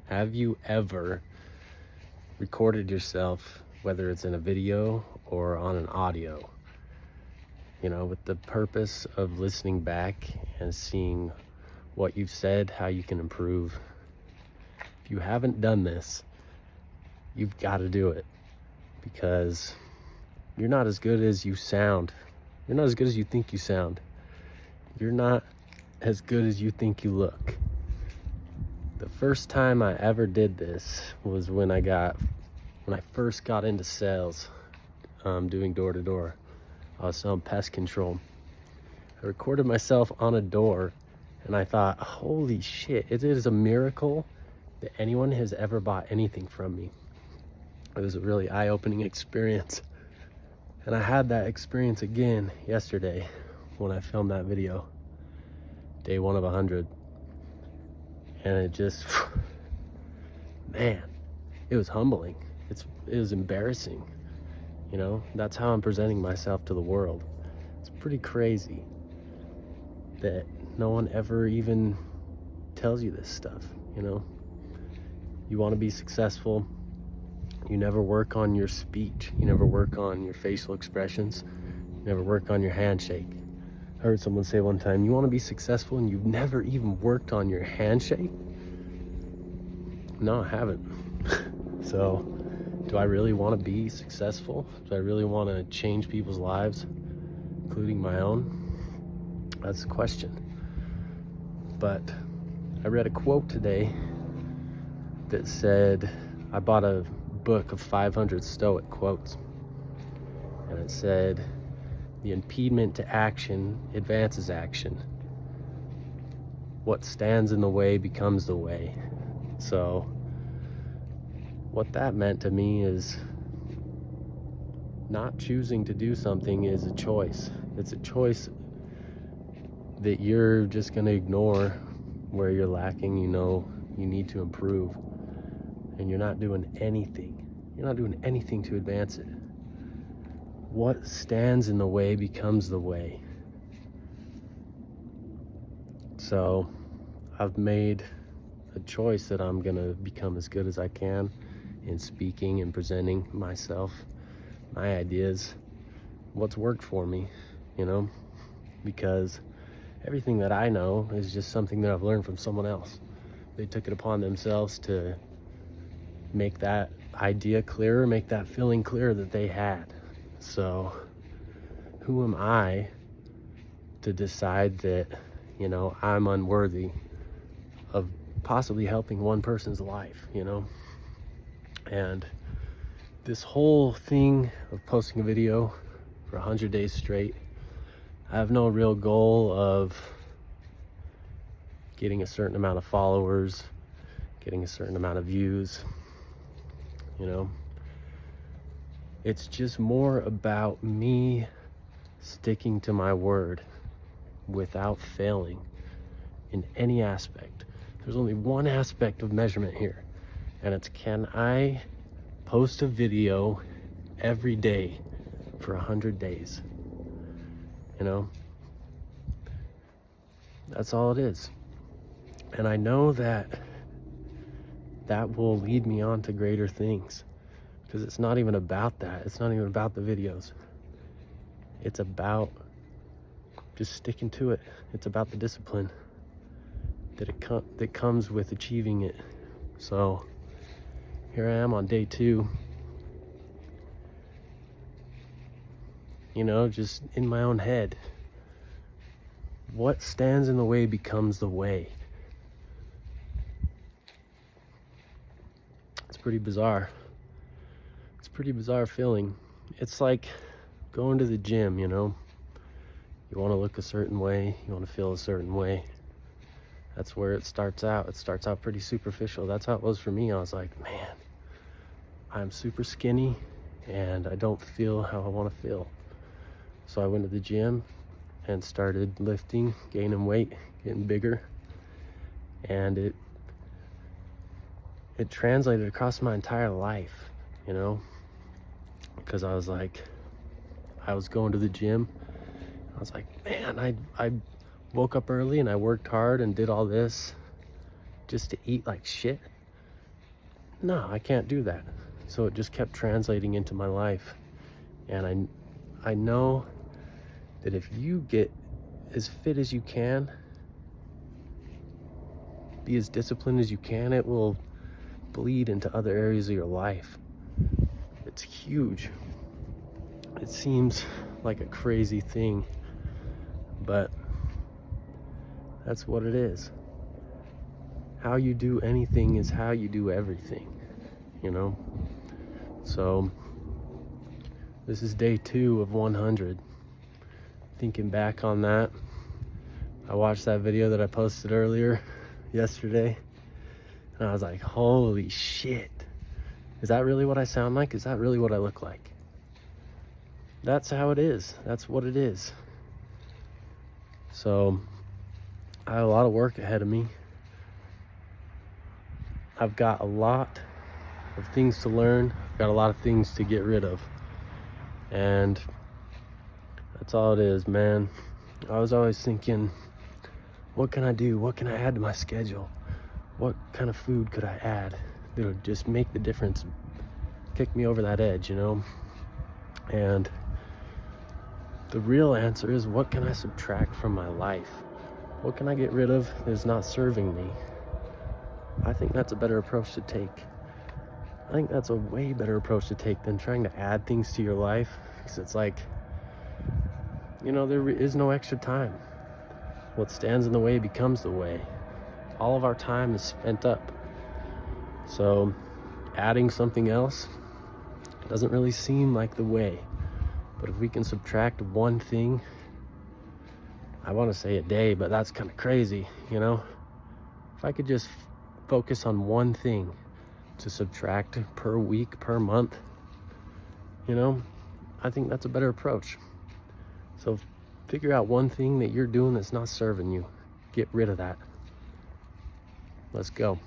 Have you ever recorded yourself, whether it's in a video or on an audio, with the purpose of listening back and seeing what you've said, how you can improve? If you haven't done this, you've got to do it, because you're not as good as you sound. You're not as good as you think you sound. You're not as good as you think you look. The first time I ever did this was when I first got into sales, doing door-to-door. I was selling pest control. I recorded myself on a door, and I thought, holy shit, it is a miracle that anyone has ever bought anything from me. It was a really eye-opening experience. And I had that experience again yesterday when I filmed that video, day 1 of 100. And it just, man, it was humbling. It was embarrassing. That's how I'm presenting myself to the world. It's pretty crazy that no one ever even tells you this stuff. You want to be successful. You never work on your speech. You never work on your facial expressions. You never work on your handshake. I heard someone say one time, you want to be successful and you've never even worked on your handshake? No, I haven't. So, do I really want to be successful? Do I really want to change people's lives, including my own? That's the question. But I read a quote today that said, I bought a book of 500 Stoic quotes, and it said, the impediment to action advances action. What stands in the way becomes the way. So what that meant to me is not choosing to do something is a choice. It's a choice that you're just going to ignore where you're lacking, you need to improve, and you're not doing anything. You're not doing anything to advance it. What stands in the way becomes the way. So I've made a choice that I'm going to become as good as I can in speaking and presenting myself, my ideas, what's worked for me, because everything that I know is just something that I've learned from someone else. They took it upon themselves to make that idea clearer, make that feeling clearer that they had. So who am I to decide that, I'm unworthy of possibly helping one person's life, And this whole thing of posting a video for 100 days straight, I have no real goal of getting a certain amount of followers, getting a certain amount of views, It's just more about me sticking to my word without failing in any aspect. There's only one aspect of measurement here, and it's, can I post a video every day for 100 days? That's all it is. And I know that will lead me on to greater things, because it's not even about that. It's not even about the videos. It's about just sticking to it. It's about the discipline that comes with achieving it. So here I am on day 2, just in my own head. What stands in the way becomes the way. It's pretty bizarre. It's a pretty bizarre feeling. It's like going to the gym, You want to look a certain way, you want to feel a certain way. That's where it starts out. It starts out pretty superficial. That's how it was for me. I was like, man, I'm super skinny and I don't feel how I want to feel. So I went to the gym and started lifting, gaining weight, getting bigger. And it translated across my entire life, because I was going to the gym. I was like, man, I woke up early and I worked hard and did all this just to eat like shit. no, I can't do that. So it just kept translating into my life. And I know that if you get as fit as you can, be as disciplined as you can, it will bleed into other areas of your life. It's huge. It seems like a crazy thing, but that's what it is. How you do anything is how you do everything, you know? So this is day 2 of 100. Thinking back on that, I watched that video that I posted earlier yesterday, and I was like, holy shit. Is that really what I sound like? Is that really what I look like? That's how it is. That's what it is. So I have a lot of work ahead of me. I've got a lot of things to learn. I've got a lot of things to get rid of. And that's all it is, man. I was always thinking, what can I do? What can I add to my schedule? What kind of food could I add that would just make the difference, kick me over that edge, you know? And the real answer is, what can I subtract from my life? What can I get rid of that is not serving me? I think that's a better approach to take. I think that's a way better approach to take than trying to add things to your life. Because it's like, you know, there is no extra time. What stands in the way becomes the way. All of our time is spent up. So adding something else doesn't really seem like the way. But if we can subtract one thing, I want to say a day, but that's kind of crazy, you know? If I could just focus on one thing to subtract per week, per month, you know, I think that's a better approach. So figure out one thing that you're doing that's not serving you. Get rid of that. Let's go.